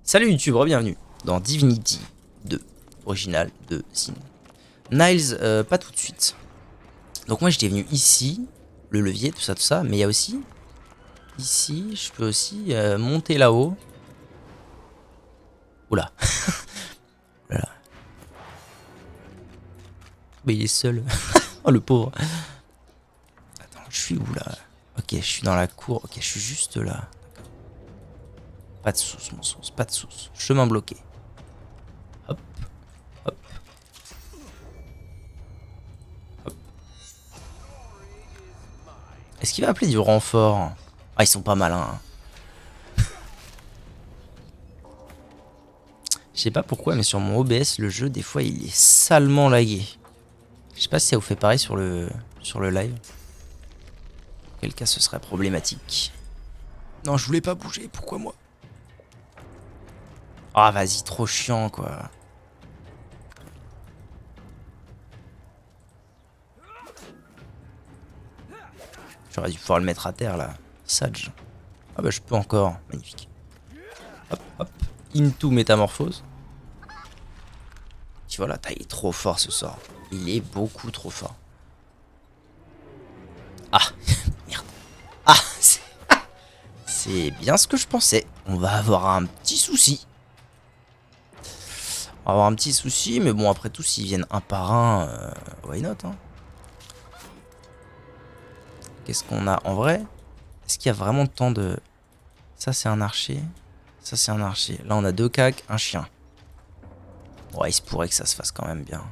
Salut YouTube, bienvenue dans Divinity 2, original de Sin. Niles, pas tout de suite. Donc moi j'étais venu ici, le levier, tout ça, mais il y a aussi, ici, je peux aussi monter là-haut. Oula. Voilà. Mais il est seul. Oh le pauvre. Attends, je suis où là? Ok, je suis dans la cour, ok, je suis juste là. Pas de sauce, mon sauce, pas de sauce. Chemin bloqué. Hop, hop, hop. Est-ce qu'il va appeler du renfort? Ah, ils sont pas malins. Hein. Je sais pas pourquoi, mais sur mon OBS, le jeu, des fois, il est salement lagué. Je sais pas si ça vous fait pareil sur le live. En quel cas, ce serait problématique. Non, je voulais pas bouger. Pourquoi moi? Ah, vas-y, trop chiant, quoi. J'aurais dû pouvoir le mettre à terre, là. Sage. Ah bah, je peux encore. Magnifique. Hop, hop. Into métamorphose. Tu vois, là, il est trop fort, ce sort. Il est beaucoup trop fort. Ah, merde. Ah, c'est bien ce que je pensais. On va avoir un petit souci. On va avoir un petit souci, mais bon, après tout, s'ils viennent un par un, why not, hein. Qu'est-ce qu'on a en vrai? Est-ce qu'il y a vraiment tant de... Ça, c'est un archer. Ça, c'est un archer. Là, on a deux cacs, un chien. Ouais, il se pourrait que ça se fasse quand même bien.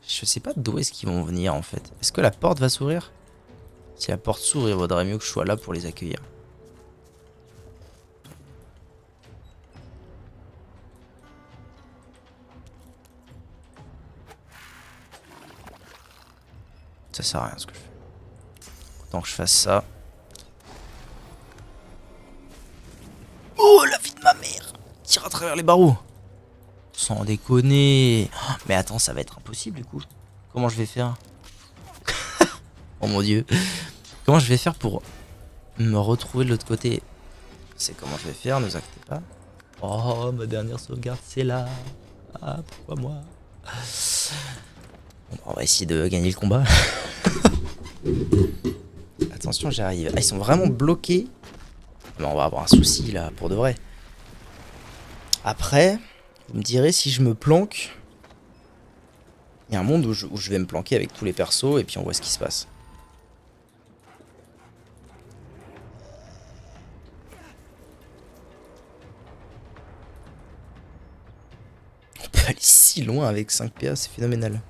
Je sais pas d'où est-ce qu'ils vont venir, en fait. Est-ce que la porte va s'ouvrir? Si la porte s'ouvre, il vaudrait mieux que je sois là pour les accueillir. Ça sert à rien, ce que je fais. Autant que je fasse ça. Oh, la vie de ma mère! Tire à travers les barreaux. Sans déconner. Oh, mais attends, ça va être impossible, du coup. Comment je vais faire? Oh mon dieu. Comment je vais faire pour me retrouver de l'autre côté? C'est comment je vais faire, ne vous inquiétez pas. Oh, ma dernière sauvegarde, c'est là. Ah, pourquoi moi? Bon, on va essayer de gagner le combat. Attention, j'arrive. Ah, ils sont vraiment bloqués. Mais on va avoir un souci là, pour de vrai. Après, vous me direz si je me planque. Il y a un monde où je vais me planquer avec tous les persos et puis on voit ce qui se passe. On peut aller si loin avec 5 PA, c'est phénoménal.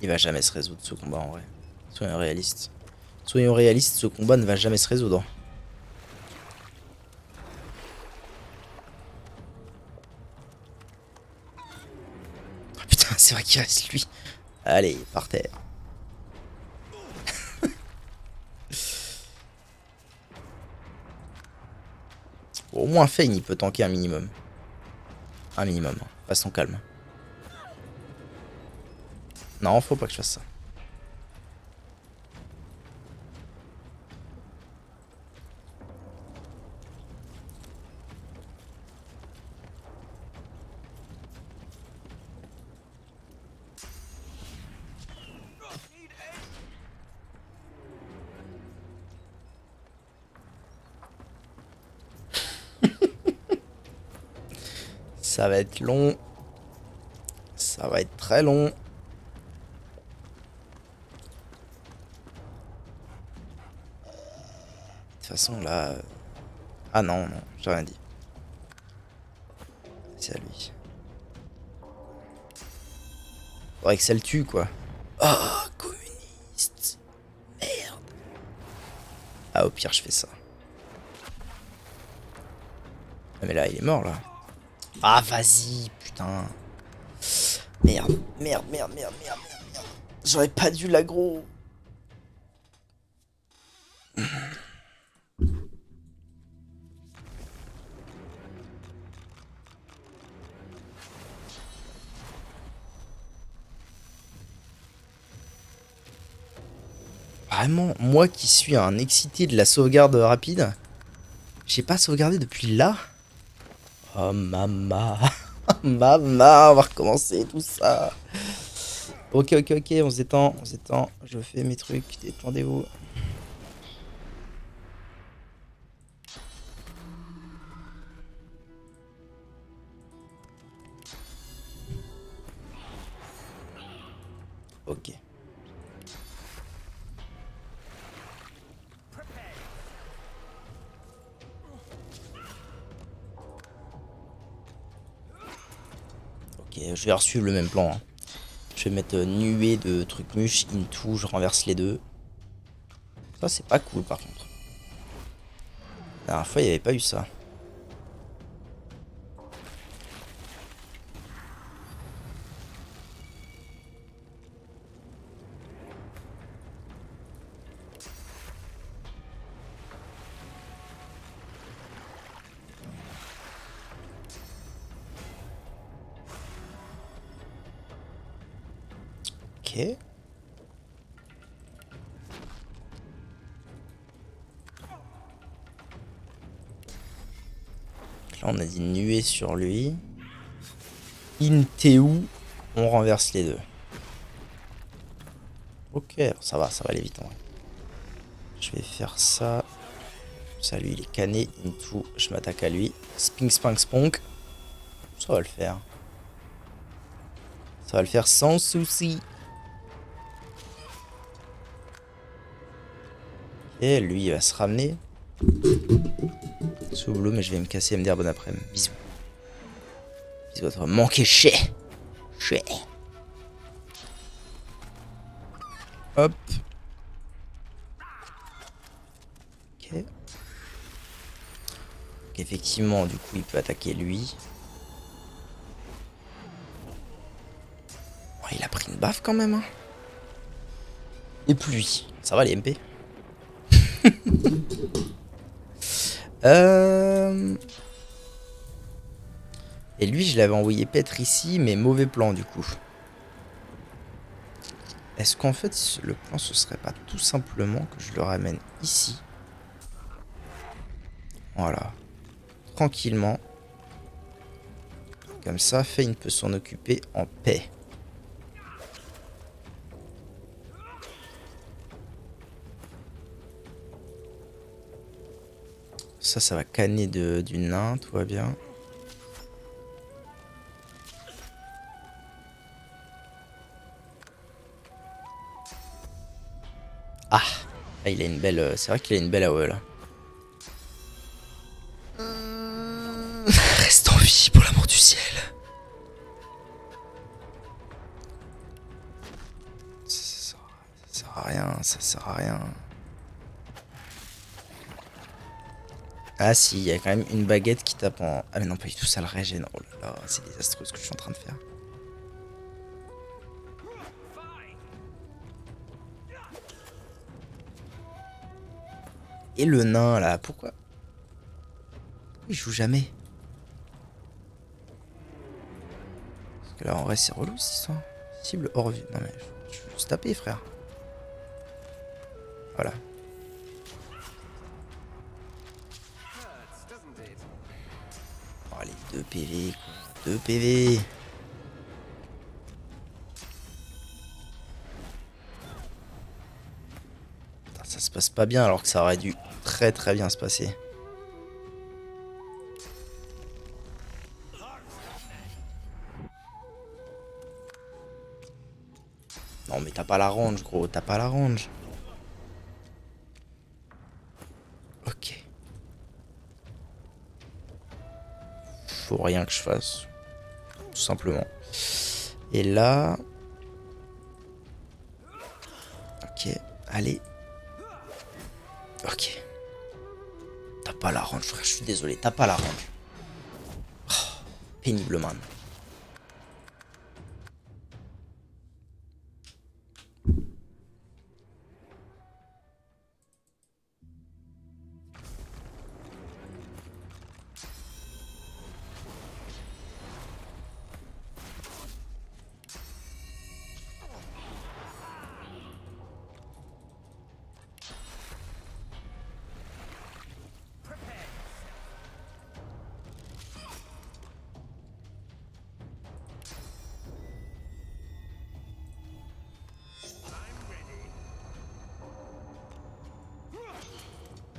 Il va jamais se résoudre ce combat en vrai. Soyons réalistes. Soyons réalistes, ce combat ne va jamais se résoudre. Oh, putain, c'est vrai qu'il reste lui. Allez, par terre. Bon, au moins Fane, il peut tanker un minimum. Un minimum. Restons calmes. Non, faut pas que je fasse ça. Ça va être long. Ça va être très long. De toute façon, là... Ah non, non, j'ai rien dit. C'est à lui. Faudrait que ça le tue, quoi. Oh, communiste. Merde. Ah, au pire, je fais ça. Ah, mais là, il est mort, là. Ah, vas-y, putain. Merde, merde, merde, merde, merde, merde. J'aurais pas dû l'aggro. Vraiment, moi qui suis un excité de la sauvegarde rapide, j'ai pas sauvegardé depuis là. Oh maman, maman, on va recommencer tout ça. Ok, ok, ok, on se détend, on se détend. Je fais mes trucs, détendez-vous. Ok. Ok, je vais suivre le même plan, hein. Je vais mettre nuée de trucs mûches, into, je renverse les deux. Ça, c'est pas cool par contre. La dernière fois, il n'y avait pas eu ça. Ok. Là, on a dit nuée sur lui. Inteu, on renverse les deux. Ok, ça va aller vite en vrai. Je vais faire ça. Ça, lui, il est cané. Into, je m'attaque à lui. Spink, spank, spunk. Ça va le faire. Ça va le faire sans souci. Et lui, il va se ramener. C'est au boulot, mais je vais me casser et me dire bon après-midi. Bisous. Bisous à toi. Manqué chez. Chez. Hop. Ok. Donc, effectivement, du coup, il peut attaquer lui. Oh, il a pris une baffe quand même, hein. Et pluie. Ça va les MP. Et lui, je l'avais envoyé paître ici, mais mauvais plan du coup. Est-ce qu'en fait, le plan, ce serait pas tout simplement que je le ramène ici? Voilà. Tranquillement. Comme ça, Fane peut s'en occuper en paix. Ça va canner du nain, tout va bien. Ah, là, il a une belle... C'est vrai qu'il a une belle AOE, là. Reste en vie, pour l'amour du ciel. Ça sert à rien, ça sert à rien. Ah si, il y a quand même une baguette qui tape en... Ah mais non, pas du tout, ça le régène. Oh là là, c'est désastreux ce que je suis en train de faire. Et le nain, là, pourquoi il joue jamais? Parce que là, en vrai, c'est relou, cette histoire. Cible hors vue. Non mais, je veux juste taper, frère. Voilà. Oh, allez, 2 PV, quoi. 2 PV. Putain, ça se passe pas bien alors que ça aurait dû très très bien se passer. Non mais t'as pas la range, gros, t'as pas la range. Ok. Faut rien que je fasse. Tout simplement. Et là... Ok, allez. Ok. T'as pas la range, frère, je suis désolé, t'as pas la range. Oh, pénible, man.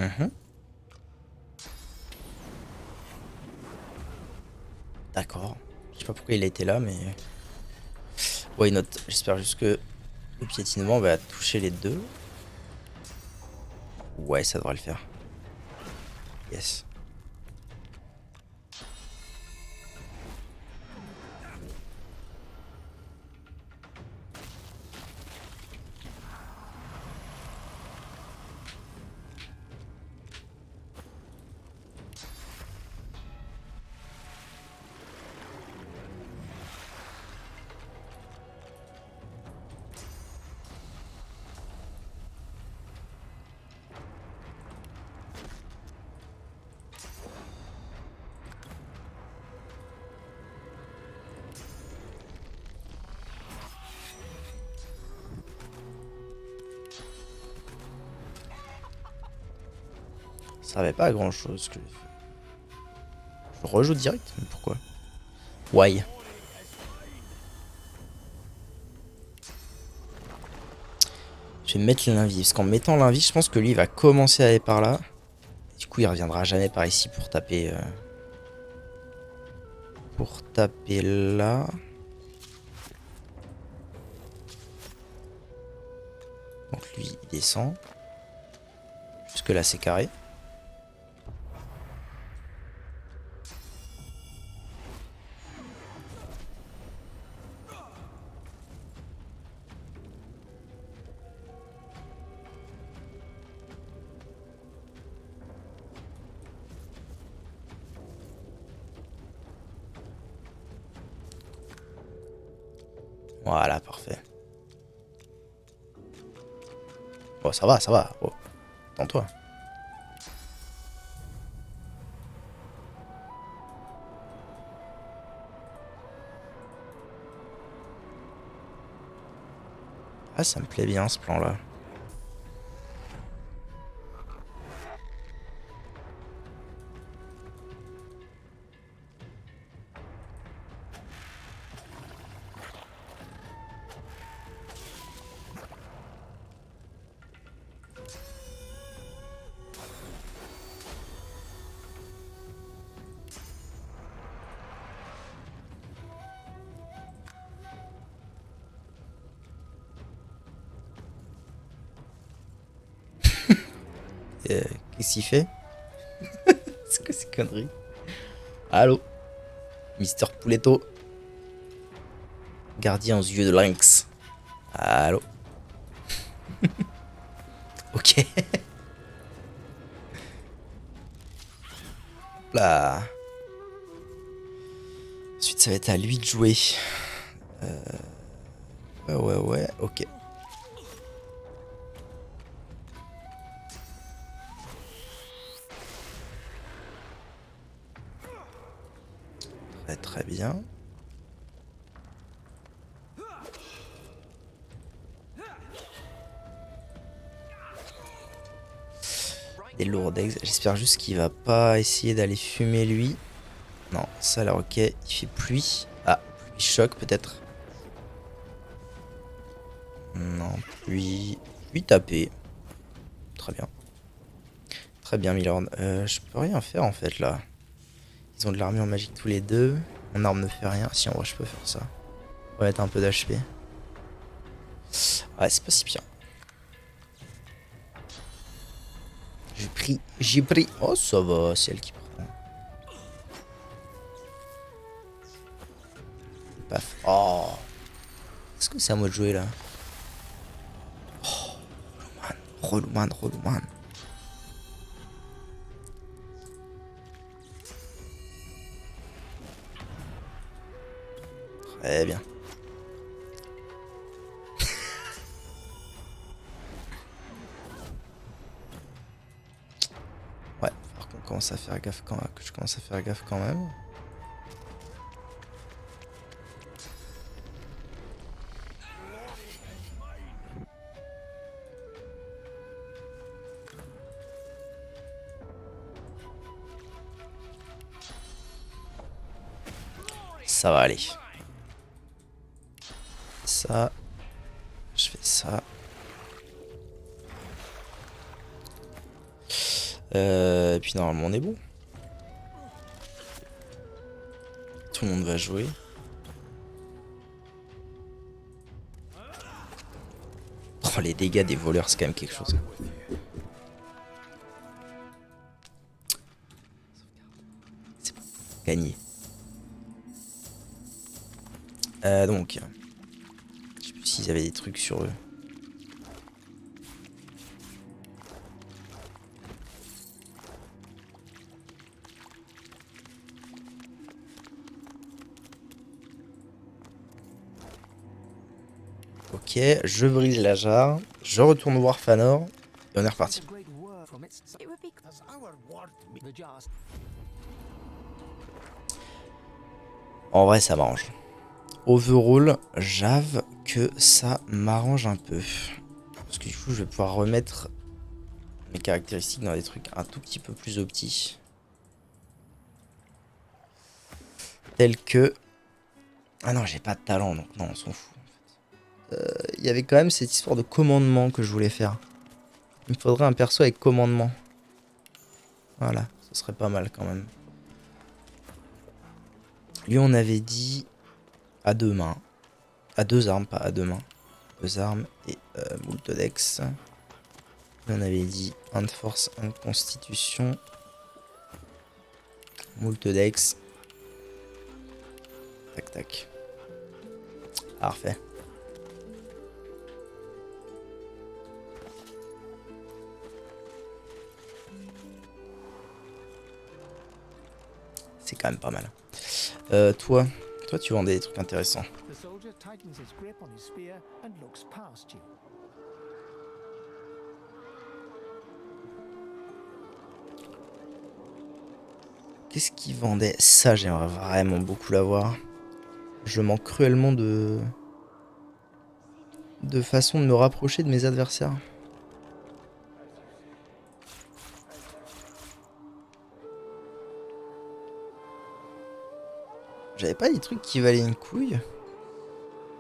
Mhm. D'accord. Je sais pas pourquoi il a été là, mais... Why not? J'espère juste que le piétinement va toucher les deux. Ouais, ça devrait le faire. Yes. Ça servait pas à grand chose que j'ai fait. Je rejoue direct, mais pourquoi? Why? Je vais mettre l'invie, parce qu'en mettant l'invie, je pense que lui il va commencer à aller par là. Du coup, il reviendra jamais par ici pour taper. Pour taper là. Donc lui, il descend. Jusque là, c'est carré. Voilà, parfait. Bon, ça va, ça va. Oh, attends-toi. Ah, ça me plaît bien ce plan-là. Qu'est-ce qu'il fait? C'est quoi ces conneries? Allô? Mister Pouletto. Gardien aux yeux de lynx. Allô? Ok. Là. Ensuite, ça va être à lui de jouer. Ouais, ok. Très bien. Des lourdex. J'espère juste qu'il va pas essayer d'aller fumer lui. Non, ça là, ok. Il fait pluie. Ah, pluie choc peut-être. Non, pluie. Pluie tapée. Très bien. Très bien, Milord. Je peux rien faire en fait là. Ils ont de l'armure magique tous les deux. Mon arme ne fait rien. Si, en vrai, je peux faire ça. On va mettre un peu d'HP. Ouais, c'est pas si bien. J'ai pris. Oh, ça va, c'est elle qui prend. Paf. Oh. Est-ce que c'est à moi de jouer là? Oh, relou man, relou man. Très bien. Ouais, par contre, on commence à faire gaffe quand que je commence à faire gaffe quand même. Ça va aller. Ça, je fais ça. Et puis normalement on est bon. Tout le monde va jouer. Oh, les dégâts des voleurs, c'est quand même quelque chose. C'est bon. Gagné. Donc, je sais plus s'ils avaient des trucs sur eux. Ok, je brise la jarre, je retourne voir Fanor, et on est reparti. En vrai, ça m'arrange. Overall, j'avoue que ça m'arrange un peu. Parce que du coup, je vais pouvoir remettre mes caractéristiques dans des trucs un tout petit peu plus optis. Tels que... Ah non, j'ai pas de talent, donc non, on s'en fout. Il y avait quand même cette histoire de commandement que je voulais faire. Il me faudrait un perso avec commandement. Voilà, ce serait pas mal quand même. Lui, on avait dit à deux mains. À deux armes, pas à deux mains. Deux armes et moult dex. Lui, on avait dit 1 de force, 1 de constitution. Moult dex. Tac, tac. Parfait. C'est quand même pas mal. Toi, tu vendais des trucs intéressants. Qu'est-ce qu'il vendait? Ça, j'aimerais vraiment beaucoup l'avoir. Je manque cruellement de façon de me rapprocher de mes adversaires. J'avais pas des trucs qui valaient une couille?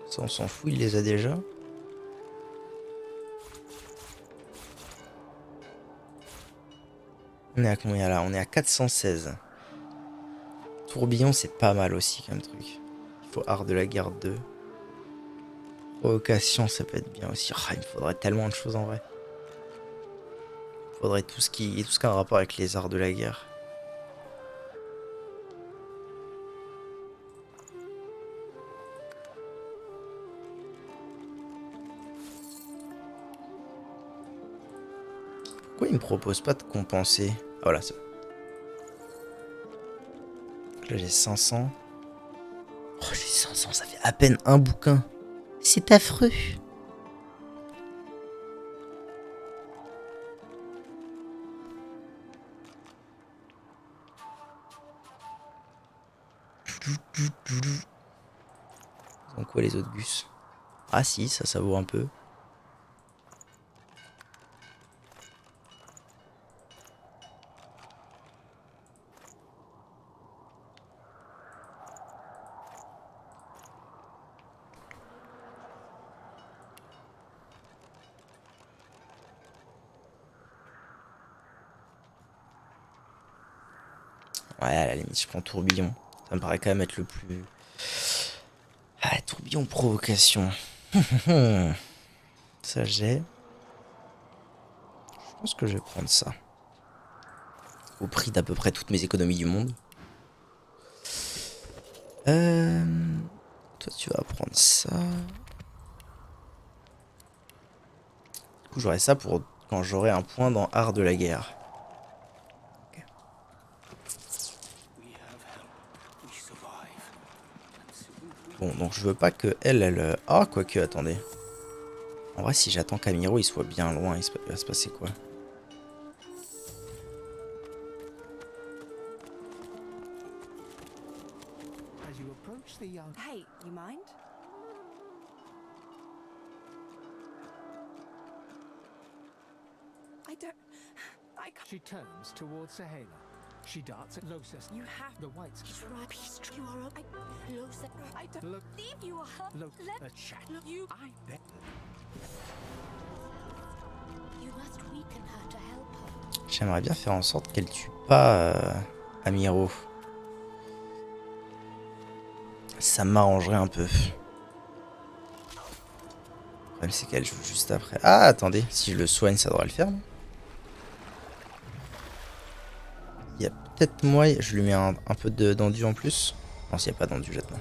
Ça, on s'en fout, il les a déjà. On est à combien là? On est à 416. Tourbillon, c'est pas mal aussi comme truc. Il faut art de la guerre 2. Provocation, ça peut être bien aussi. Oh, il me faudrait tellement de choses en vrai. Il faudrait tout ce qui a un rapport avec les arts de la guerre. Pourquoi il me propose pas de compenser? Ah voilà, c'est bon. Là j'ai 500. Oh, j'ai 500, ça fait à peine un bouquin. C'est affreux. Donc quoi les autres gus? Ah si, ça vaut un peu. Ouais, à la limite, je prends tourbillon. Ça me paraît quand même être le plus... Ah, tourbillon provocation. Ça j'ai. Je pense que je vais prendre ça. Au prix d'à peu près toutes mes économies du monde. Toi tu vas prendre ça. Du coup j'aurai ça pour quand j'aurai un point dans art de la guerre. Okay. Bon donc je veux pas que elle... Ah quoique attendez. En vrai si j'attends qu'Amiro il soit bien loin, il va se passer quoi? Hey, you mind? I don't... She turns towards Sahela. She darts at Losas. You have the whites. He's right. You are up. I don't believe you are. Look, a chat. You. I bet. You J'aimerais bien faire en sorte qu'elle tue pas Amiro. Ça m'arrangerait un peu. Le problème c'est qu'elle joue juste après. Ah attendez, si je le soigne ça devrait le faire. Il y a peut-être moyen. Je lui mets un peu d'endu en plus. Non s'il n'y a pas d'endu jette-moi.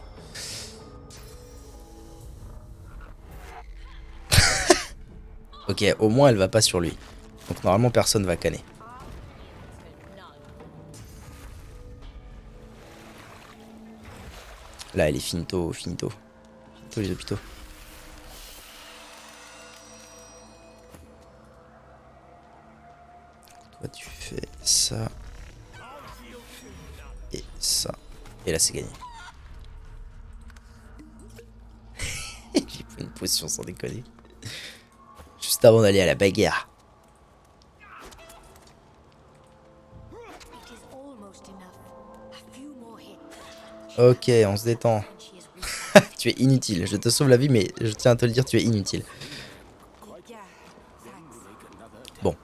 Ok, au moins elle va pas sur lui. Donc normalement personne va canner. Là elle est finito, finito. Finito les hôpitaux. Toi tu fais ça. Et ça. Et là c'est gagné. J'ai pris une potion sans déconner. Juste avant d'aller à la bagarre. Ok, on se détend. Tu es inutile. Je te sauve la vie, mais je tiens à te le dire, tu es inutile. Bon.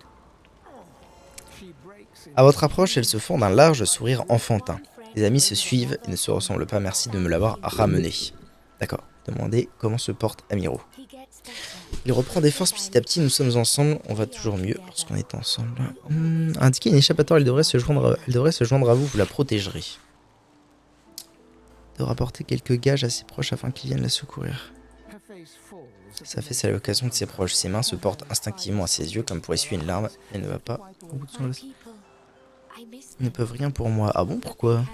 À votre approche, elles se font d'un large sourire enfantin. Les amis se suivent et ne se ressemblent pas. Merci de me l'avoir ramené. D'accord. Demandez comment se porte Amiro. Il reprend des forces petit à petit. Nous sommes ensemble. On va toujours mieux lorsqu'on est ensemble. Indiquez une échappatoire. Elle devrait se joindre à vous. Vous la protégerez. De rapporter quelques gages à ses proches afin qu'ils viennent la secourir. Sa fesse à l'occasion de ses proches. Ses mains se portent instinctivement à ses yeux comme pour essuyer une larme. Elle ne va pas au bout de son... Ils ne peuvent rien pour moi. Ah bon, pourquoi?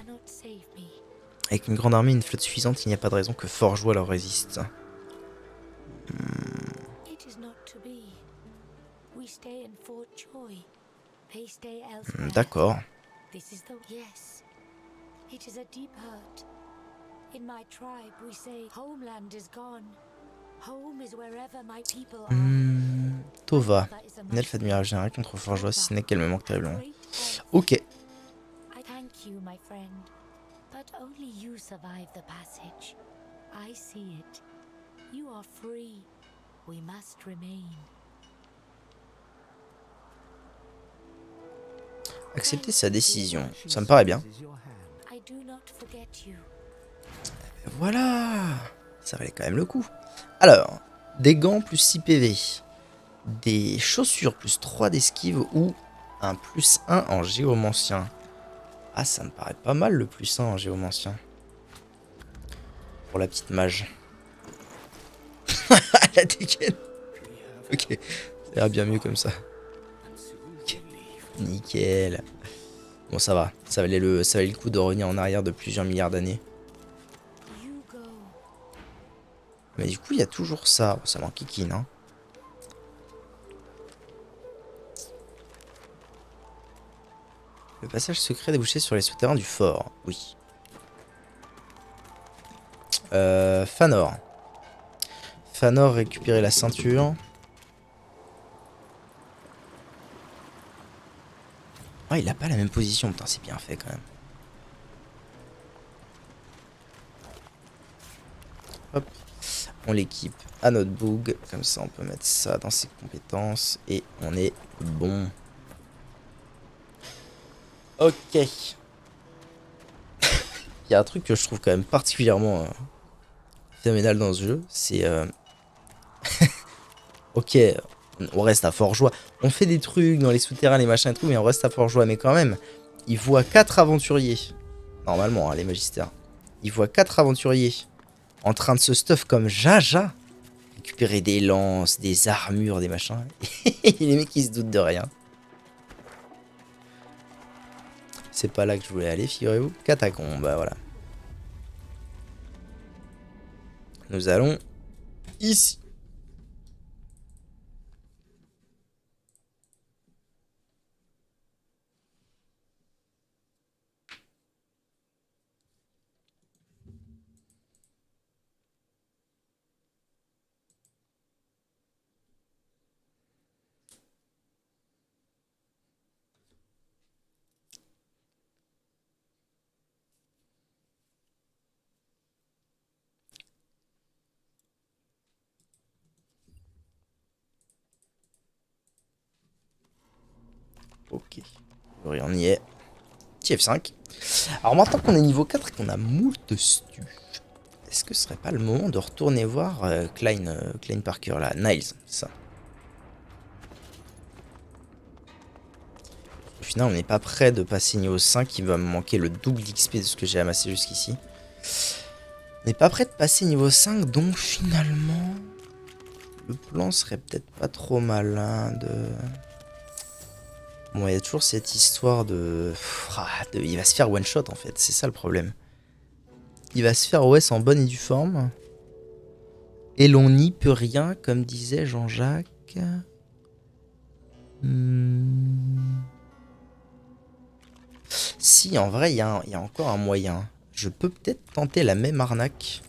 Avec une grande armée et une flotte suffisante, il n'y a pas de raison que Forgeois leur résiste. D'accord. Tova. Une elfe admirable générale contre Forgeois, si ce n'est qu'elle me manque terriblement. Ok. Accepter sa décision, ça me paraît bien. Voilà. Ça valait quand même le coup. Alors, des gants plus 6 PV. Des chaussures plus 3 d'esquive ou un plus 1 en géomancien. Ah, ça me paraît pas mal le plus 1 en géomancien. Pour la petite mage. La dégaine. Ok, ça ira bien mieux comme ça. Nickel. Bon, ça va. Ça valait le coup de revenir en arrière de plusieurs milliards d'années. Mais du coup, il y a toujours ça. Ça m'enquiquine, hein. Le passage secret débouché sur les souterrains du fort. Oui. Fanor. Fanor récupérer la ceinture. Ah, il a pas la même position. Putain, c'est bien fait quand même. Hop. On l'équipe à notre boug. Comme ça, on peut mettre ça dans ses compétences. Et on est bon. Ok. Il y a un truc que je trouve quand même particulièrement phénoménal dans ce jeu. C'est... ok, on reste à Forgeois. On fait des trucs dans les souterrains, les machins et tout, mais on reste à Forgeois. Mais quand même, il voit 4 aventuriers. Normalement, hein, les magistères. Il voit 4 aventuriers en train de se stuff comme Jaja. Récupérer des lances, des armures, des machins. Et les mecs qui se doutent de rien. C'est pas là que je voulais aller, figurez-vous. Catacombe, bah voilà. Nous allons ici. Ok. Oui, on y est. Petit F5. Alors maintenant qu'on est niveau 4 et qu'on a moult stu, est-ce que ce serait pas le moment de retourner voir Klein Parker là, Niles, ça. Au final, on n'est pas prêt de passer niveau 5, il va me manquer le double d'XP de ce que j'ai amassé jusqu'ici. On n'est pas prêt de passer niveau 5, donc finalement, le plan serait peut-être pas trop malin de... Bon, il y a toujours cette histoire de... Il va se faire one shot en fait, c'est ça le problème. Il va se faire OS en bonne et due forme. Et l'on n'y peut rien, comme disait Jean-Jacques. Si, en vrai, il y a encore un moyen. Je peux peut-être tenter la même arnaque.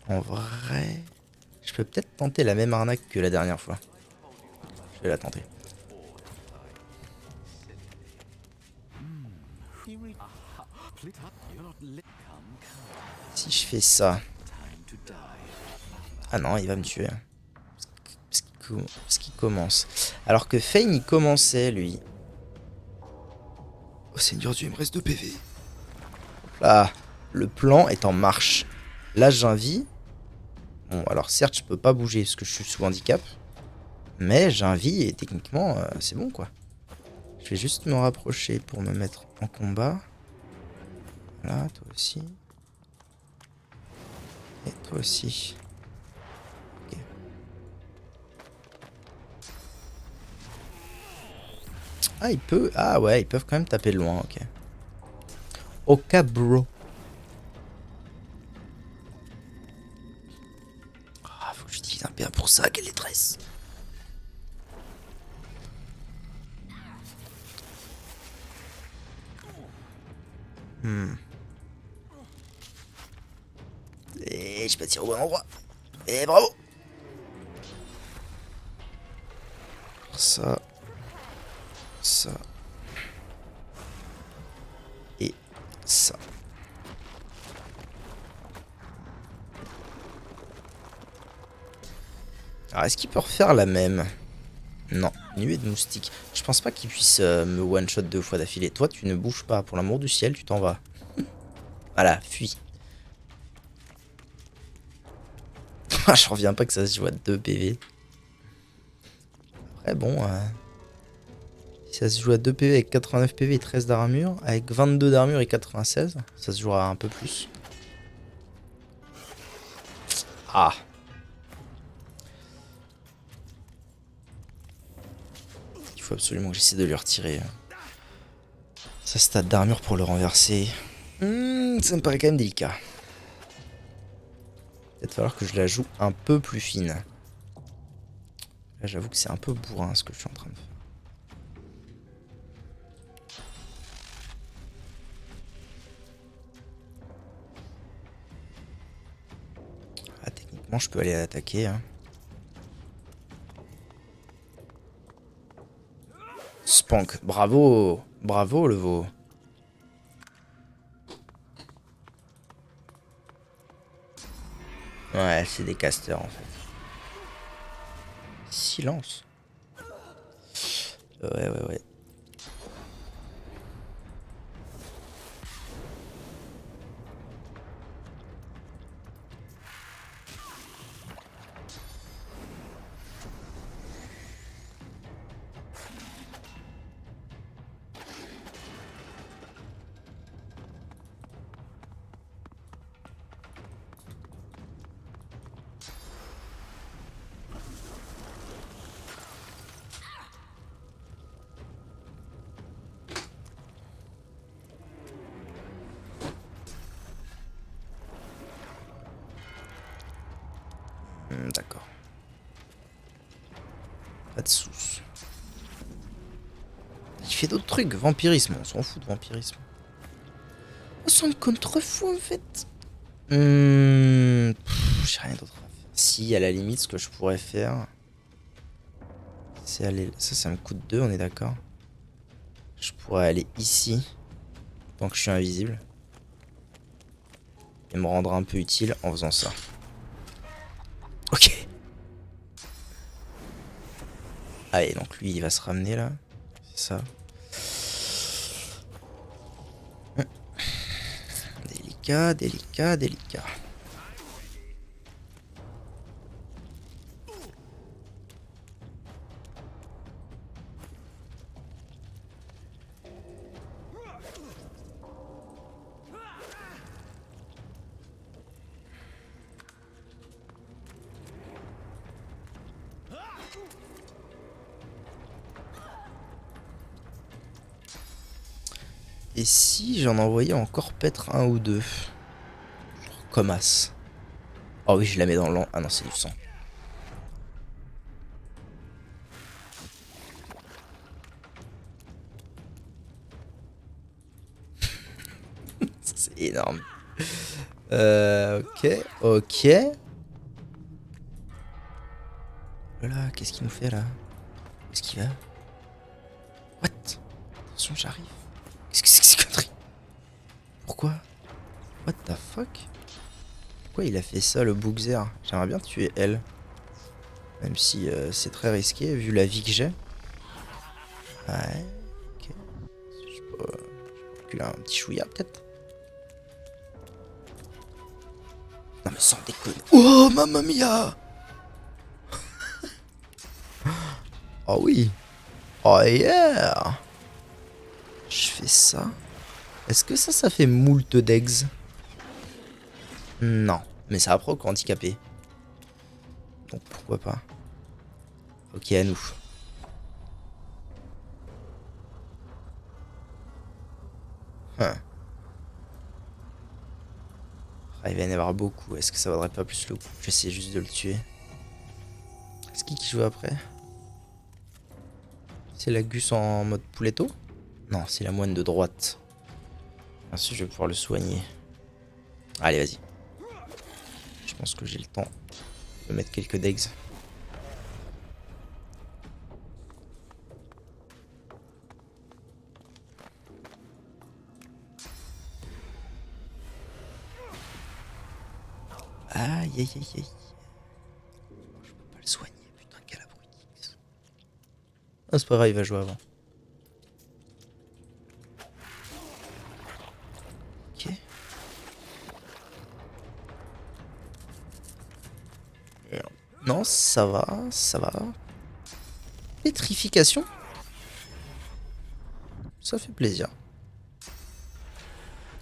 En vrai... Je peux peut-être tenter la même arnaque que la dernière fois. Je vais la tenter. Si je fais ça... Ah non, il va me tuer. Parce qu'il commence. Alors que Fane, il commençait, lui. Oh Seigneur Dieu, il me reste 2 PV. Là, le plan est en marche. Là, j'invite. Bon, alors certes, je peux pas bouger parce que je suis sous handicap. Mais j'invite et techniquement, c'est bon, quoi. Je vais juste me rapprocher pour me mettre en combat. Voilà, toi aussi. Et toi aussi. Ok. Ah, il peut... Ah ouais, ils peuvent quand même taper de loin, ok. Ok, bro. Ah, faut que j'utilise un PA pour ça, quelle détresse. Et je peux tirer au bon endroit. Et bravo. Ça. Ça. Et ça. Alors, est-ce qu'il peut refaire la même? Non, nuée de moustiques. Je pense pas qu'il puisse me one-shot 2 fois d'affilée. Toi, tu ne bouges pas. Pour l'amour du ciel, tu t'en vas. Voilà, fuis. Je reviens pas que ça se joue à 2 PV. Après, bon... si ça se joue à 2 PV avec 89 PV et 13 d'armure, avec 22 d'armure et 96, ça se jouera un peu plus. Ah. Il faut absolument que j'essaie de lui retirer sa stat d'armure pour le renverser. Ça me paraît quand même délicat. Peut-être falloir que je la joue un peu plus fine. Là, j'avoue que c'est un peu bourrin ce que je suis en train de faire. Ah, techniquement, je peux aller l'attaquer. Hein. Spank, bravo. Bravo, le veau. Ouais, c'est des casters, en fait. Silence. Ouais. D'accord. Pas de sous. Il fait d'autres trucs. Vampirisme, on s'en fout de vampirisme. On s'en contrefout en fait. J'ai rien d'autre à faire. Si, à la limite, ce que je pourrais faire, c'est aller... Ça me coûte 2, on est d'accord. Je pourrais aller ici, tant que je suis invisible. Et me rendre un peu utile en faisant ça. Ok. Allez, donc lui, il va se ramener là. C'est ça. Délicat, délicat, délicat. Et si j'en envoyais encore peut-être un ou deux? Genre comme as. Oh oui, je la mets dans l'an. Ah non, c'est du sang. C'est énorme. Ok, ok. Voilà, qu'est-ce qu'il nous fait là? Où est-ce qu'il va? What? Attention, j'arrive. Qu'est-ce que c'est que ces conneries? Pourquoi? What the fuck? Pourquoi il a fait ça, le Bookzer? J'aimerais bien tuer elle. Même si c'est très risqué vu la vie que j'ai. Ouais, ok. Je peux reculer un petit chouïa peut-être. Non mais sans déconner. Oh mamma mia. Oh oui. Oh yeah. Je fais ça. Est-ce que ça fait moult d'eggs? Non. Mais ça va proc handicapé. Donc pourquoi pas. Ok, à nous. Hein. Ah, il va y en avoir beaucoup. Est-ce que ça vaudrait pas plus le coup? J'essaie juste de le tuer. Est-ce qui joue après? C'est la Gus en mode pouletto? Non, c'est la moine de droite. Ainsi, je vais pouvoir le soigner. Allez, vas-y. Je pense que j'ai le temps de mettre quelques degs. Aïe, aïe, aïe, aïe. Je peux pas le soigner, putain, quel abruti. Ah, c'est pas grave, il va jouer avant. Ok. Non, ça va, ça va. Pétrification. Ça fait plaisir.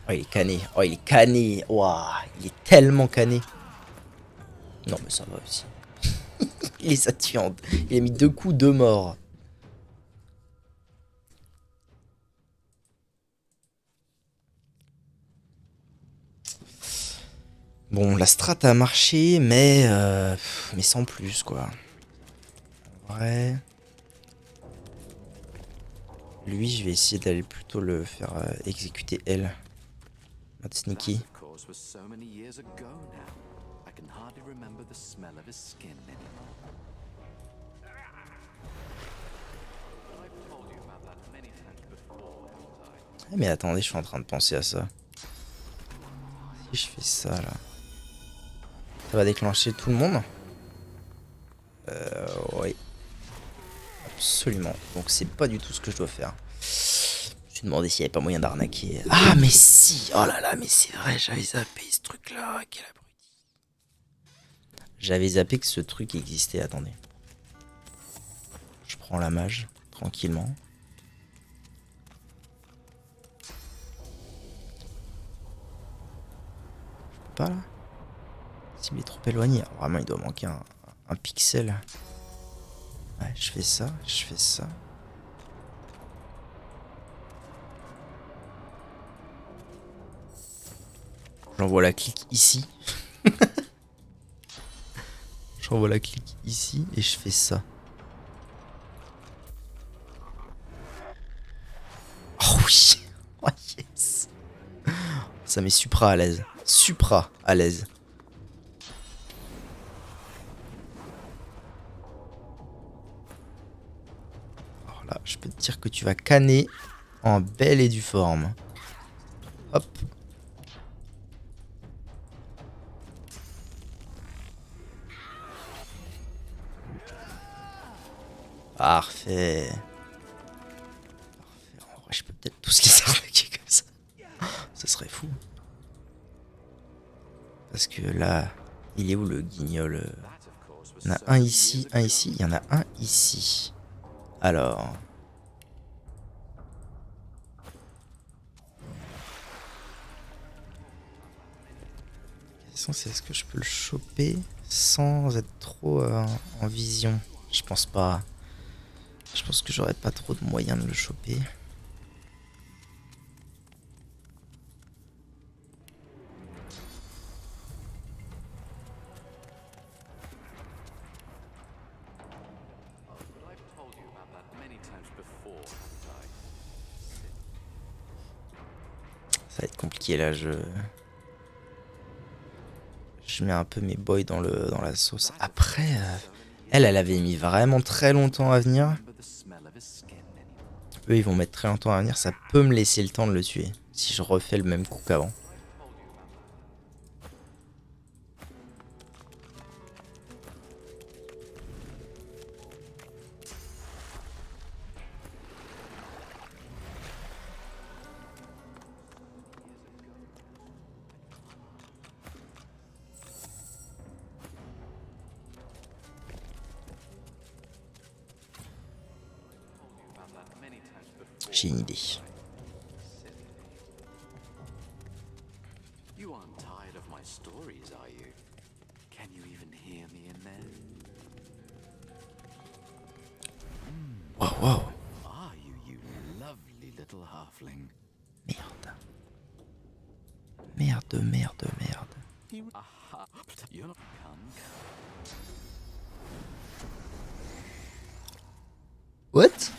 Oh, il est cané. Oh, il est cané. Waouh, il est tellement cané. Non, mais ça va aussi. Il les a tués Il a mis 2 coups, 2 morts. Bon, la strat a marché, mais sans plus, quoi. En vrai... Lui, je vais essayer d'aller plutôt le faire exécuter elle. Mode sneaky. Ah, mais attendez, je suis en train de penser à ça. Si je fais ça, là... Ça va déclencher tout le monde? Oui. Absolument. Donc c'est pas du tout ce que je dois faire. Je me suis demandé s'il n'y avait pas moyen d'arnaquer. Ah mais si. Oh là là, mais c'est vrai, j'avais zappé ce truc là. Quel abruti. J'avais zappé que ce truc existait. Attendez. Je prends la mage tranquillement. Je peux pas là. S'il est trop éloigné. Alors, vraiment il doit manquer un pixel. Ouais, je fais ça, je fais ça. J'envoie la clique ici. J'envoie la clique ici et je fais ça. Oh oui. Oh yes. Ça met supra à l'aise. Supra à l'aise. Alors là, je peux te dire que tu vas canner en belle et due forme. Hop. Parfait. En vrai, je peux peut-être tous les arnaquer comme ça. Ça serait fou. Parce que là, il est où le guignol? Il y en a un ici, il y en a un ici. Alors. La question c'est est-ce que je peux le choper sans être trop en vision? Je pense pas. Je pense que j'aurais pas trop de moyens de le choper. Ça va être compliqué là, je mets un peu mes boys dans la sauce. Après, elle avait mis vraiment très longtemps à venir. Eux, ils vont mettre très longtemps à venir. Ça peut me laisser le temps de le tuer si je refais le même coup qu'avant. J'ai une idée. You aren't tired of my stories, are you? Can you even hear me in there? Wow, wow. Are you, you lovely little halfling? Merde. Merde, merde, merde. Aha, you're not come. What?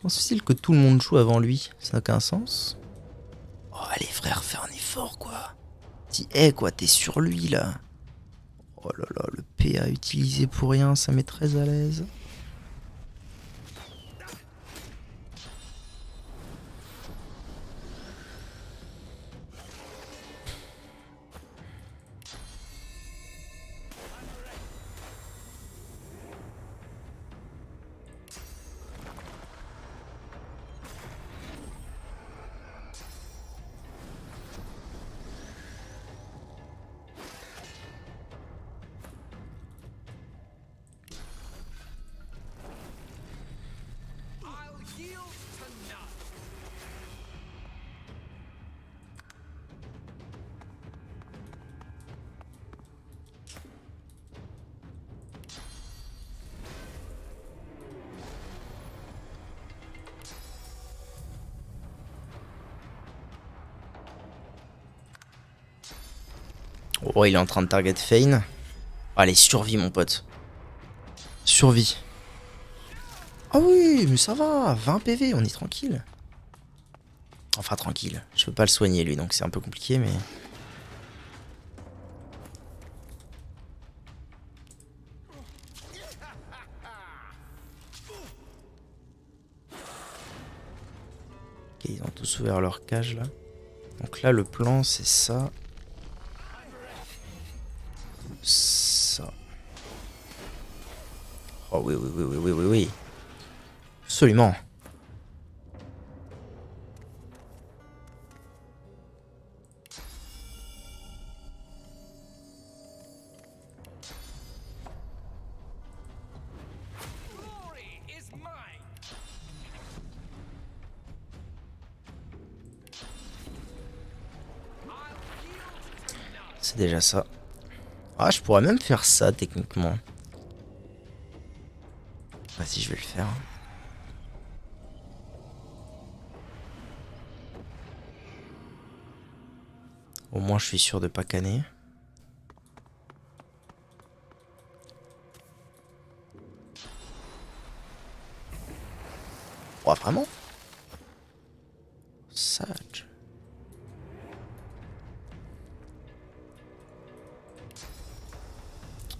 Comment se fait-il que tout le monde joue avant lui? Ça n'a aucun sens. Oh, allez, frère, fais un effort, quoi. Dis, hé, quoi, t'es sur lui, là. Oh là là, le PA utilisé pour rien, ça met très à l'aise. Oh, il est en train de target Fane. Allez, survie, mon pote. Survie. Ah oui, mais ça va. 20 PV, on est tranquille. Enfin, tranquille. Je peux pas le soigner, lui, donc c'est un peu compliqué, mais... Ok, ils ont tous ouvert leur cage, là. Donc là, le plan, c'est ça. Ça. Oh oui, oui, oui, oui, oui, oui, oui. Absolument. C'est déjà ça. Ah, je pourrais même faire ça, techniquement. Vas-y, je vais le faire. Au moins, je suis sûr de pas canner. Oh, vraiment? Sage.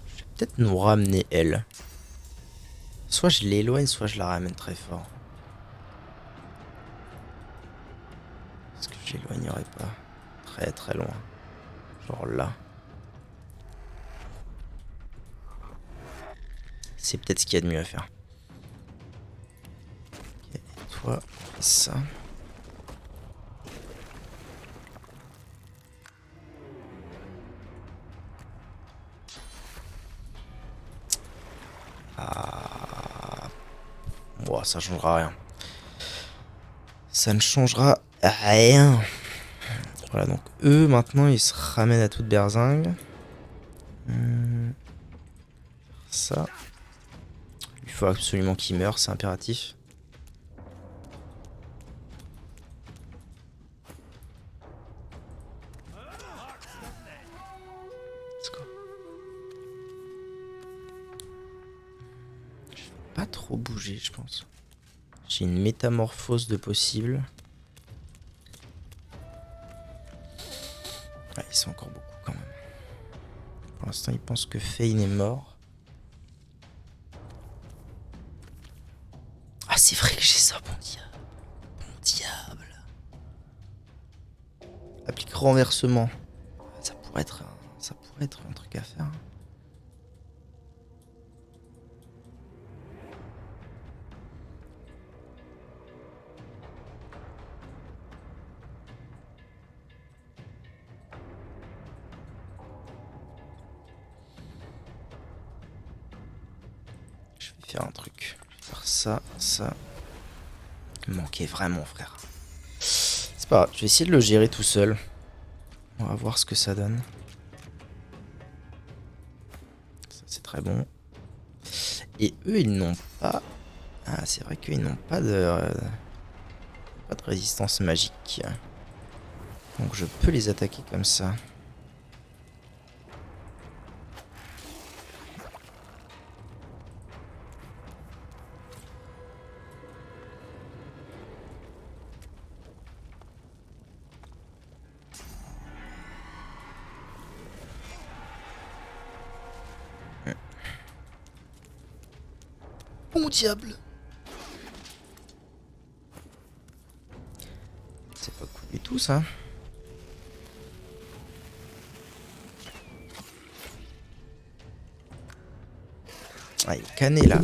Je vais peut-être nous ramener elle. Soit je l'éloigne, soit je la ramène très fort. Est-ce que je l'éloignerai pas très très loin? Genre là. C'est peut-être ce qu'il y a de mieux à faire. fois, on fait ça. Ah. Bon, ça changera rien. Ça ne changera rien. Voilà, donc eux, maintenant, ils se ramènent à toute berzingue. Ça. Il faut absolument qu'ils meurent, c'est impératif. Let's go. Je vais pas trop bouger, je pense. J'ai une métamorphose de possible. Ah, ils sont encore beaucoup quand même. Pour l'instant, ils pensent que Fane est mort. Ah, c'est vrai que j'ai ça, bon diable. Bon diable. Applique renversement. Ça pourrait être un truc à faire. Je vais faire un truc. Je vais faire ça, ça. Il me manquait vraiment, frère. C'est pas grave, je vais essayer de le gérer tout seul. On va voir ce que ça donne. Ça, c'est très bon. Et eux, ils n'ont pas... Ah, c'est vrai qu'ils n'ont pas de résistance magique. Donc je peux les attaquer comme ça. Bon diable! C'est pas cool du tout ça. Ah, il est cané là.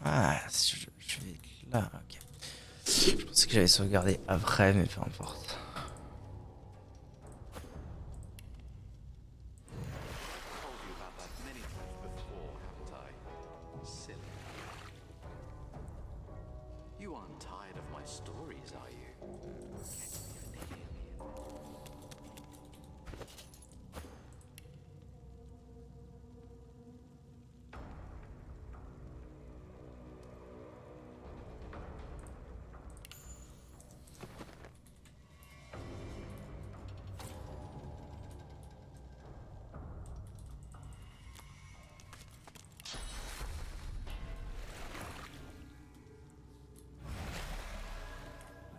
Ah, je vais être là, ok. Je pensais que j'allais sauvegarder après, mais peu importe. Told you about that many times before, haven't I? Silly. You aren't tired of my stories, are you? Can you even hear me?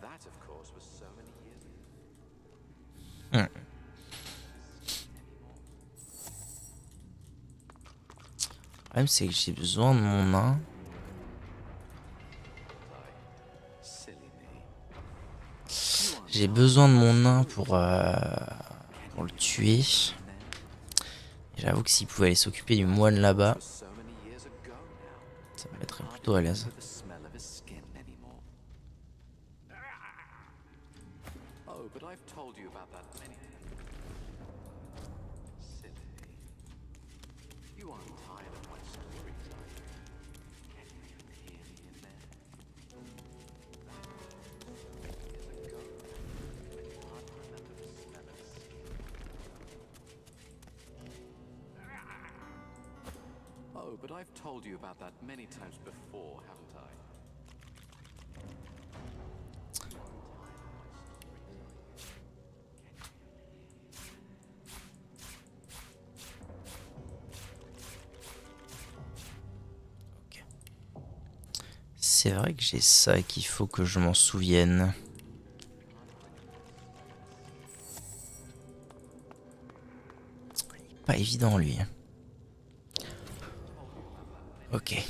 That, of course, was so many years ago. Le problème, c'est que j'ai besoin de mon nain. Silly me. J'ai besoin de mon nain pour le tuer. Et j'avoue que s'il pouvait aller s'occuper du moine là-bas, For so many years ago now. ça me mettrait plutôt à l'aise. The smell of his skin anymore. Oh, but I've told you about that many times. Silly. You aren't tired of my stories, are you? Can you even hear me in there? Years ago, I can't remember the smell of his skin. Oh, but I've told you about that many times before, haven't I? C'est vrai que j'ai ça et qu'il faut que je m'en souvienne. pas évident lui. Ok.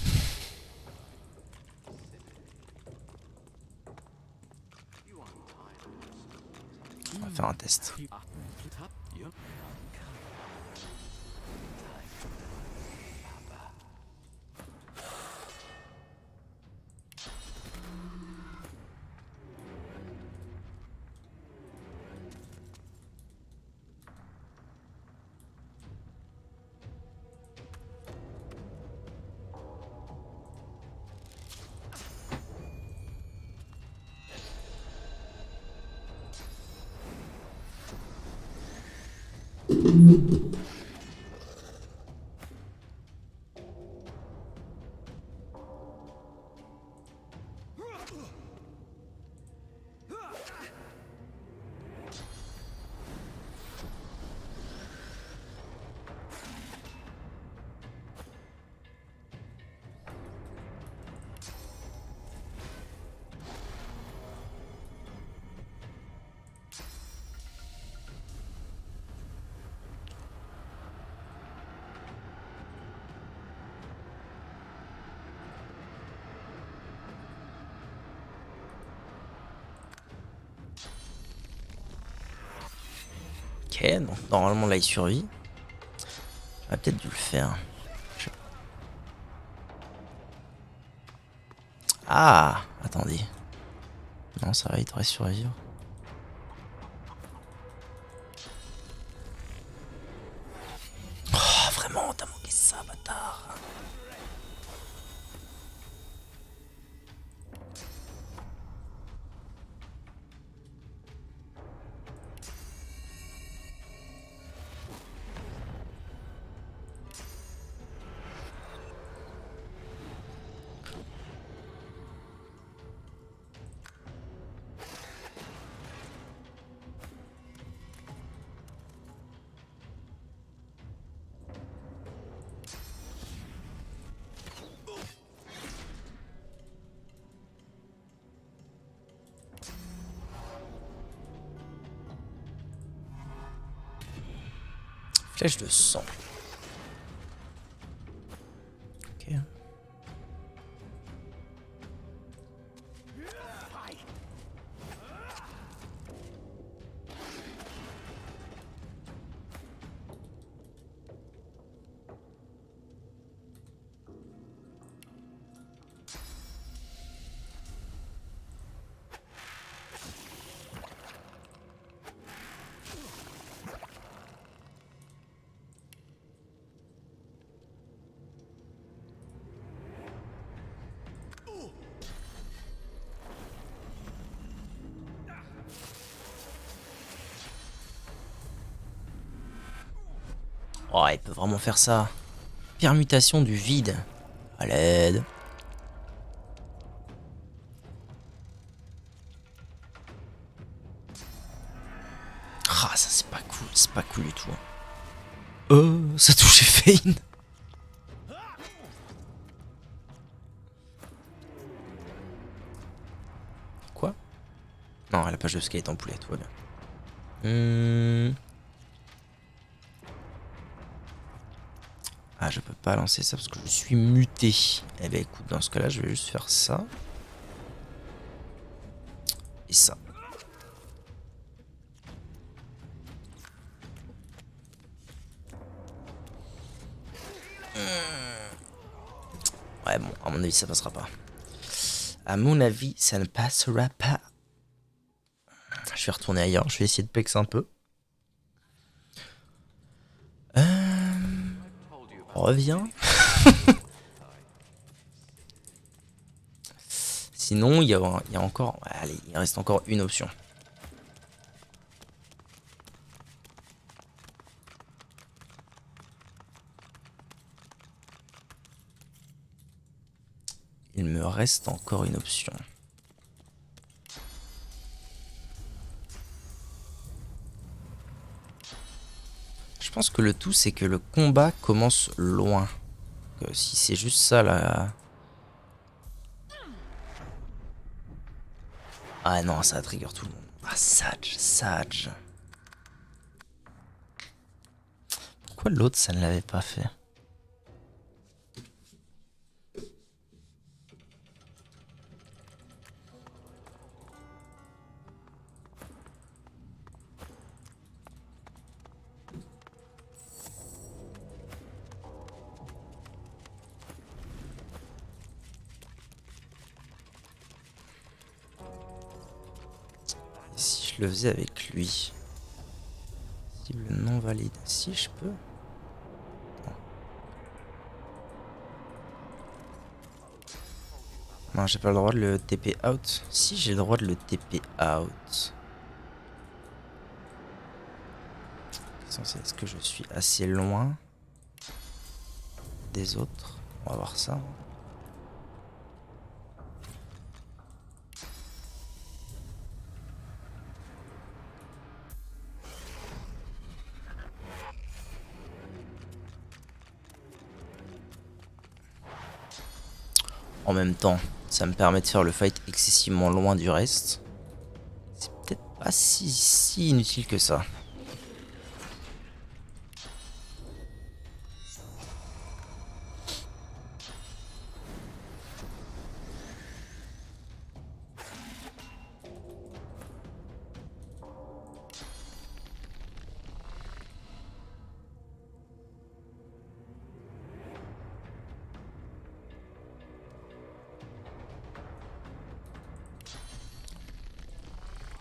On va faire un test. Ok, donc normalement là il survit. J'aurais peut-être dû le faire. Ah, attendez. Non, ça va, il devrait survivre. Oh, vraiment, t'as manqué ça, bâtard. Flèche de sang. Ok. Oh, il peut vraiment faire ça. Permutation du vide. À l'aide. Ah, ça c'est pas cool. C'est pas cool du tout. Ça touchait Fane. Quoi? Non, elle a pas joué skate en poulet, tout va bien. Ah, je peux pas lancer ça parce que je suis muté. Eh ben écoute, dans ce cas-là, je vais juste faire ça. Et ça. Ouais, bon, à mon avis, ça passera pas. À mon avis, ça ne passera pas. Je vais retourner ailleurs, je vais essayer de pex un peu. Reviens. Sinon, il y a encore... Allez, il reste encore une option. Il me reste encore une option. Je pense que le tout, c'est que le combat commence loin. Si c'est juste ça, là... Ah non, ça trigger tout le monde. Ah, Sage. Pourquoi l'autre ça ne l'avait pas fait? Et si je le faisais avec lui? Cible non valide. Si je peux. Non, j'ai pas le droit de le TP out. Si, j'ai le droit de le TP out. Est-ce que je suis assez loin des autres? On va voir ça. En même temps, ça me permet de faire le fight excessivement loin du reste. C'est peut-être pas si inutile que ça.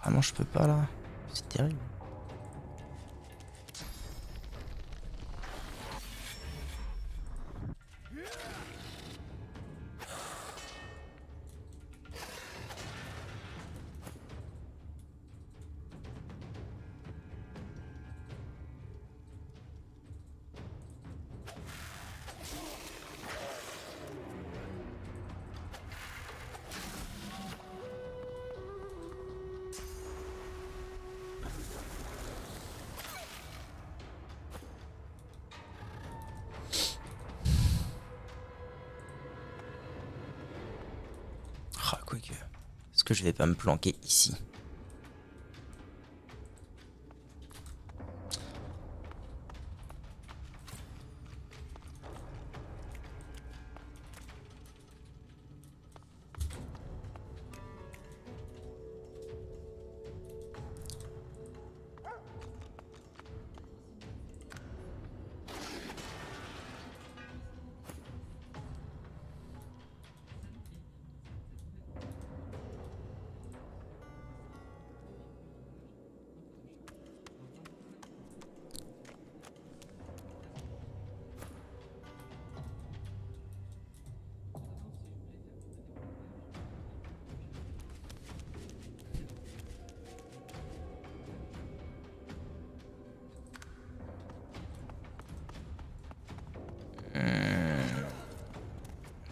Ah non, je peux pas là. C'est terrible. Ah, quoique. Est-ce que je vais pas me planquer ici?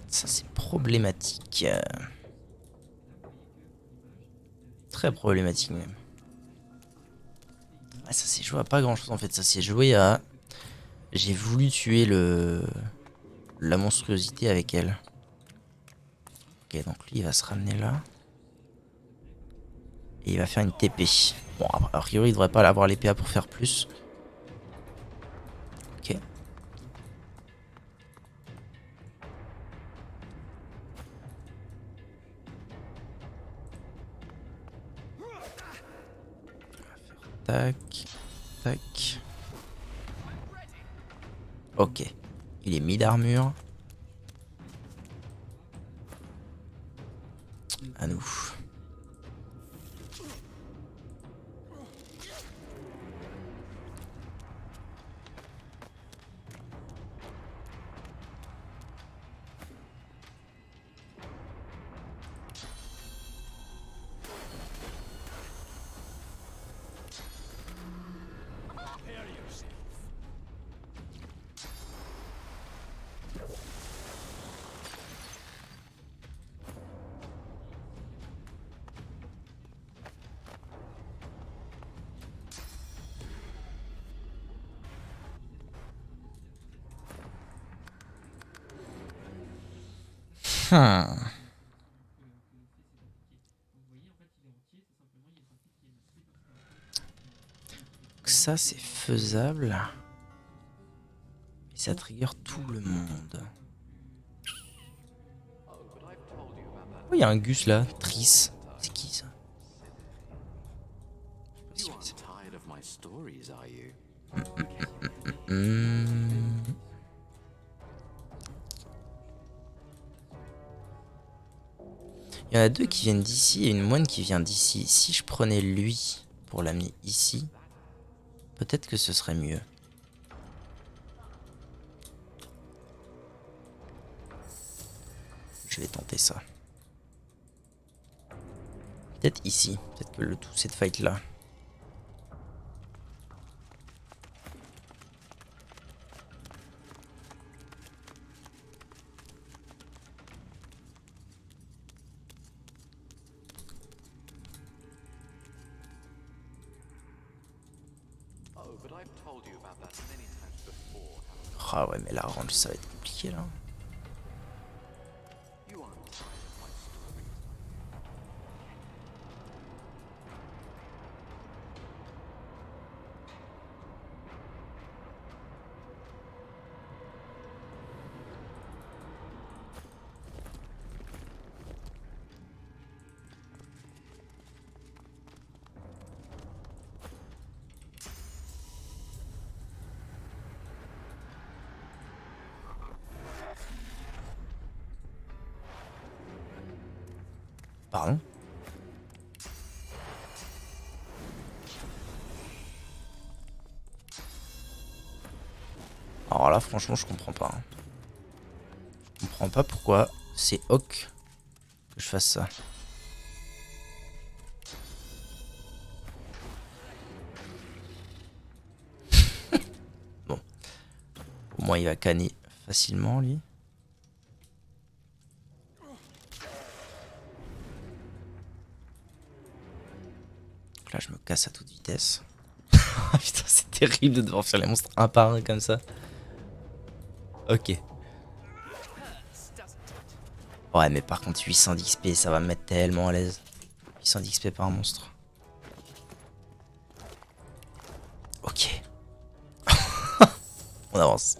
Ça c'est problématique. Très problématique même. Ah, ça s'est joué à pas grand chose en fait. Ça s'est joué à... J'ai voulu tuer la monstruosité avec elle. Ok, donc lui il va se ramener là. Et il va faire une TP. Bon, a priori il devrait pas avoir les PA pour faire plus. Ok. Tac, tac. Ok. Il est mis d'armure. À nous. Ça c'est faisable. Ça trigger tout le monde. Oh, il y a un Gus là, Triss. C'est qui ça? You aren't tired of my stories, are you? Hmm. Il y en a deux qui viennent d'ici et une moine qui vient d'ici. Si je prenais lui pour l'amener ici, peut-être que ce serait mieux. Je vais tenter ça. Peut-être ici. Peut-être que le tout c'est de fight là. Oh, but I've told you about that many times before. Ah ouais, mais la range ça va être compliqué là. You aren't tired of my stories. Pardon. Alors là, franchement, je comprends pas. Hein. Je comprends pas pourquoi c'est ok que je fasse ça. Bon. Au moins, il va canner facilement, lui. Donc là, je me casse à toute vitesse. Putain, c'est terrible de devoir faire les monstres un par un comme ça. Ok. Ouais, mais par contre, 800 d'XP, ça va me mettre tellement à l'aise. 800 d'XP par monstre. Ok. On avance.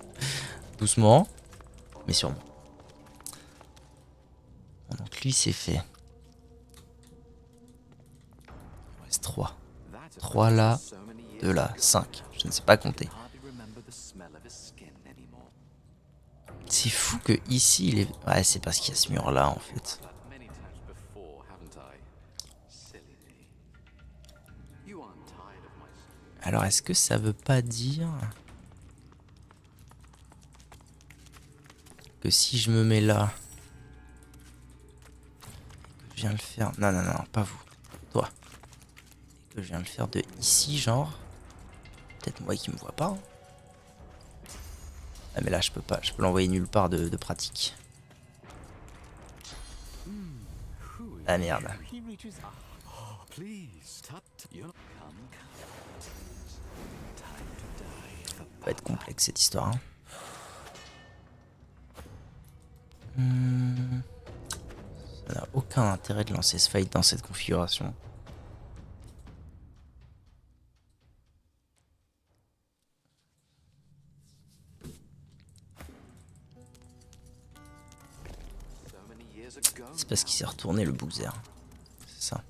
Doucement, mais sûrement. Bon, donc lui, c'est fait. Il reste 3. 3 là, 2 là, 5. Je ne sais pas compter. C'est fou que ici, il est... Ouais, c'est parce qu'il y a ce mur là, en fait. Alors, est-ce que ça veut pas dire... que si je me mets là... que je viens le faire... Non, non, non, pas vous. Toi. Et que je viens le faire de ici, genre... Peut-être moi qui me vois pas. Hein. Ah mais là je peux pas, je peux l'envoyer nulle part de pratique. Ah merde. Ça va être complexe cette histoire. Hein. Ça n'a aucun intérêt de lancer ce fight dans cette configuration. C'est parce qu'il s'est retourné le boozer. C'est ça.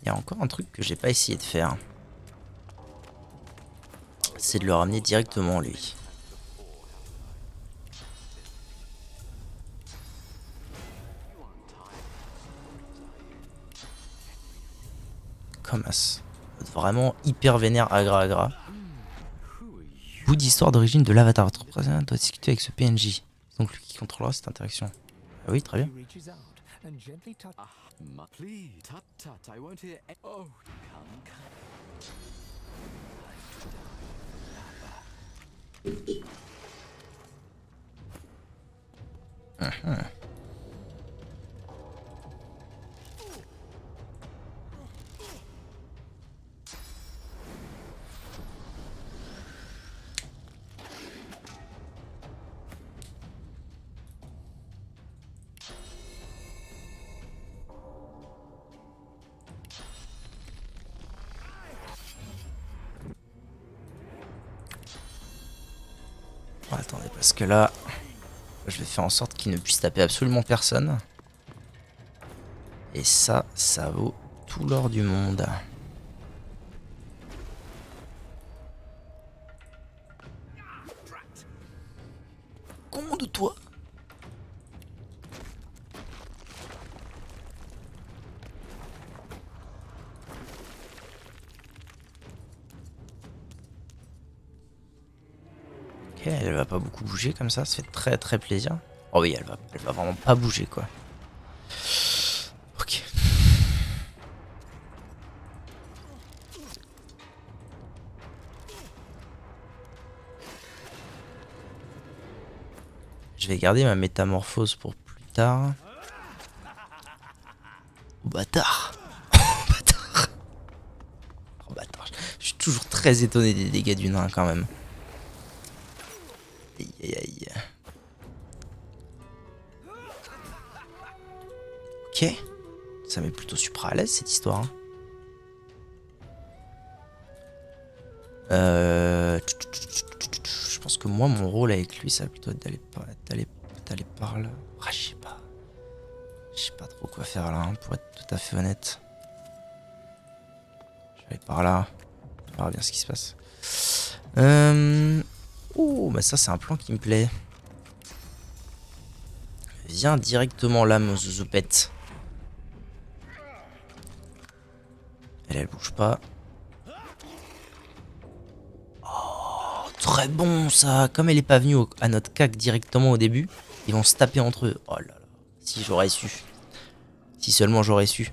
Il y a encore un truc que j'ai pas essayé de faire. C'est de le ramener directement lui. Comme as. Vraiment hyper vénère agra agra. Bout d'histoire d'origine de l'avatar. Votre représentant doit discuter avec ce PNJ. Donc lui qui contrôlera cette interaction. Ah oui, très bien. Mhm. Bon, attendez, parce que là, je vais faire en sorte qu'il ne puisse taper absolument personne. Et ça vaut tout l'or du monde. Con de toi. Ok, elle va pas beaucoup bouger comme ça fait très très plaisir. Oh oui, elle va vraiment pas bouger quoi. Ok. Je vais garder ma métamorphose pour plus tard. Oh bâtard. Oh bâtard. Oh bâtard. Je suis toujours très étonné des dégâts du nain quand même. Aïe aïe aïe. Ok. Ça met plutôt supra à l'aise cette histoire. Hein. Je pense que moi mon rôle avec lui ça va plutôt être d'aller par là. Ah, je sais pas. Je sais pas trop quoi faire là hein, pour être tout à fait honnête. Je vais aller par là. On verra bien ce qui se passe. Oh bah ça c'est un plan qui me plaît. Viens directement là mon zouzoupette. Elle bouge pas. Oh très bon ça. Comme elle est pas venue à notre cac directement au début, ils vont se taper entre eux. Oh là là. Si j'aurais su. Si seulement j'aurais su.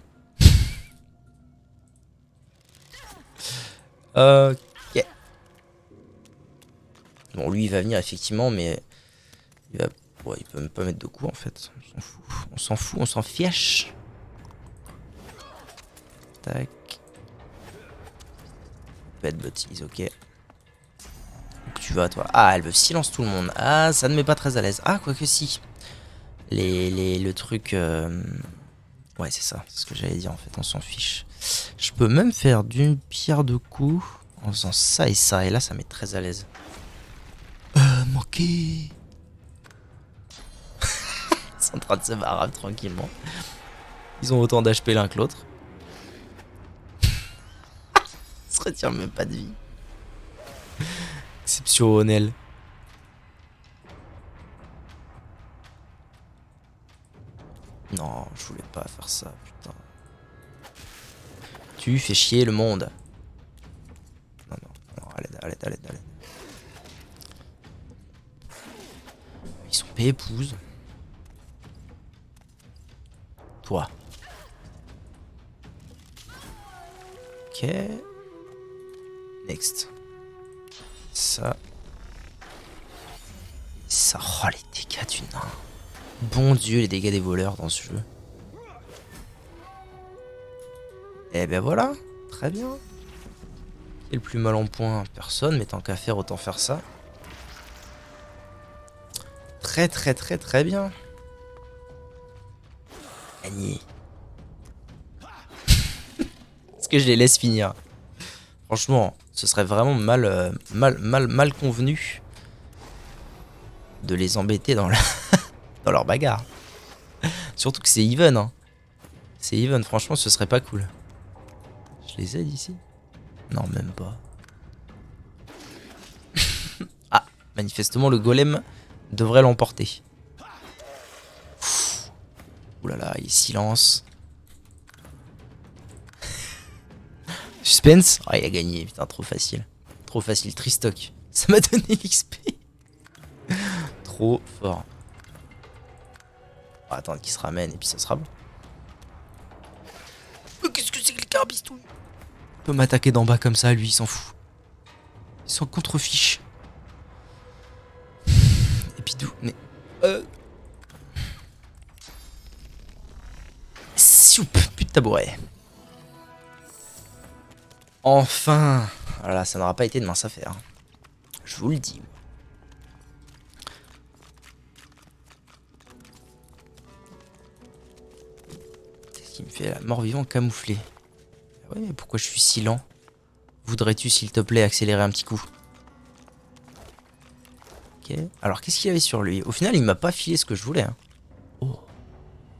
Ok. Bon, lui il va venir effectivement, mais il va... ouais, il peut même pas mettre de coups en fait. On s'en fout. On s'en fout, on s'en fiche. Tac. Pas de bêtises, ok. Où tu vas toi? Ah, elle veut silence tout le monde. Ah, ça ne met pas très à l'aise. Ah, quoique si. Le truc... Ouais, c'est ça. C'est ce que j'allais dire en fait. On s'en fiche. Je peux même faire d'une pierre deux coups en faisant ça et ça. Et là, ça met très à l'aise. Manqué. Ils sont en train de se barrer tranquillement. Ils ont autant d'HP l'un que l'autre. Ils se retirent même pas de vie. Exceptionnel. Non, je voulais pas faire ça, putain. Tu fais chier le monde. Non, non, non, allez. Ils sont épouses. Toi. Ok. Next. Ça. Ça. Oh, les dégâts du nain. Bon Dieu, les dégâts des voleurs dans ce jeu. Et ben voilà. Très bien. Qui est le plus mal en point? Personne, mais tant qu'à faire, autant faire ça. Très bien. Gagné. Est-ce que je les laisse finir? Franchement, ce serait vraiment mal convenu de les embêter dans, dans leur bagarre. Surtout que c'est even. Hein. C'est even, franchement, ce serait pas cool. Je les aide ici? Non, même pas. Ah, manifestement, le golem devrait l'emporter. Oulala, il silence. Suspense. Ah, il a gagné, putain, trop facile. Trop facile, Tristock. Ça m'a donné l'XP. Trop fort. On va attendre qu'il se ramène et puis ça sera bon. Qu'est-ce que c'est que le carbistouille? Il peut m'attaquer d'en bas comme ça, lui, il s'en fout. Il s'en contrefiche. Mais... Soup, plus de tabouret. Enfin. Voilà, ça n'aura pas été de mince affaire. Je vous le dis. Qu'est-ce qui me fait la mort-vivant camouflé? Ouais, mais pourquoi je suis si lent? Voudrais-tu, s'il te plaît, accélérer un petit coup? Ok. Alors, qu'est-ce qu'il avait sur lui? Au final, il m'a pas filé ce que je voulais. Hein. Oh.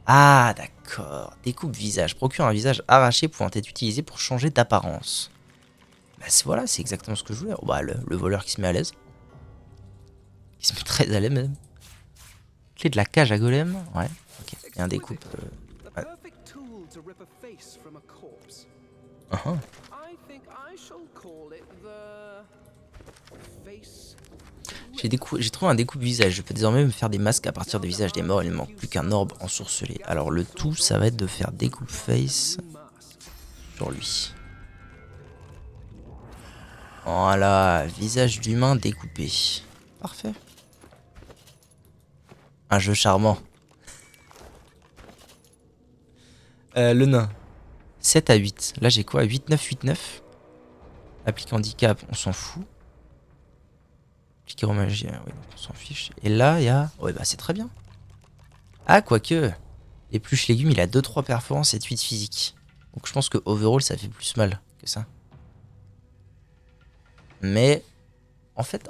Ah, d'accord. Découpe visage. Procure un visage arraché pouvant être utilisé pour changer d'apparence. Bah voilà, c'est exactement ce que je voulais. Oh, bah, le voleur qui se met à l'aise. Qui se met très à l'aise même. Clé de la cage à golem. Ouais, ok. Il y a un découpe. Ouais. J'ai trouvé un découpe visage. Je peux désormais me faire des masques à partir des visages des morts. Il ne manque plus qu'un orbe ensorcelé. Alors le tout, ça va être de faire découpe face sur lui. Voilà, visage d'humain découpé. Parfait. Un jeu charmant. Le nain. 7 à 8. Là j'ai quoi? 8, 9, 8, 9. Applique handicap, on s'en fout. Appliquer en magie, oui, donc on s'en fiche. Et là, il y a... Ouais, bah c'est très bien. Ah, quoique. Épluche légumes, il a 2-3 performances et 8 physique. Donc je pense que overall, ça fait plus mal que ça. Mais... En fait...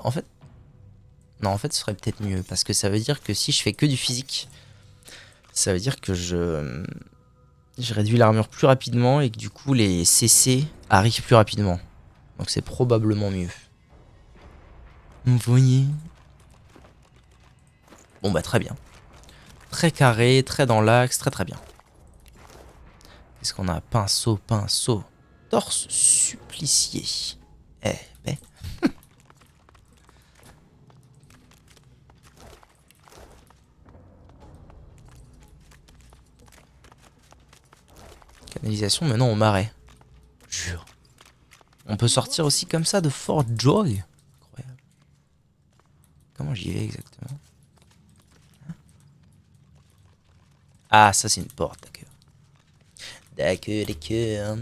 Non, en fait, ce serait peut-être mieux. Parce que ça veut dire que si je fais que du physique, ça veut dire que je réduis l'armure plus rapidement et que du coup, les CC arrivent plus rapidement. Donc c'est probablement mieux. Vous voyez? Bon bah très bien. Très carré, très dans l'axe, très très bien. Qu'est-ce qu'on a? Pinceau, pinceau. Torse supplicié. Eh ben. Canalisation maintenant au marais. Jure. On peut sortir aussi comme ça de Fort Joy. Incroyable. Comment j'y vais exactement? Ah, ça c'est une porte, d'accord. D'accord.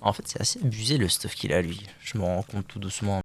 En fait, c'est assez abusé le stuff qu'il a lui. Je me rends compte tout doucement.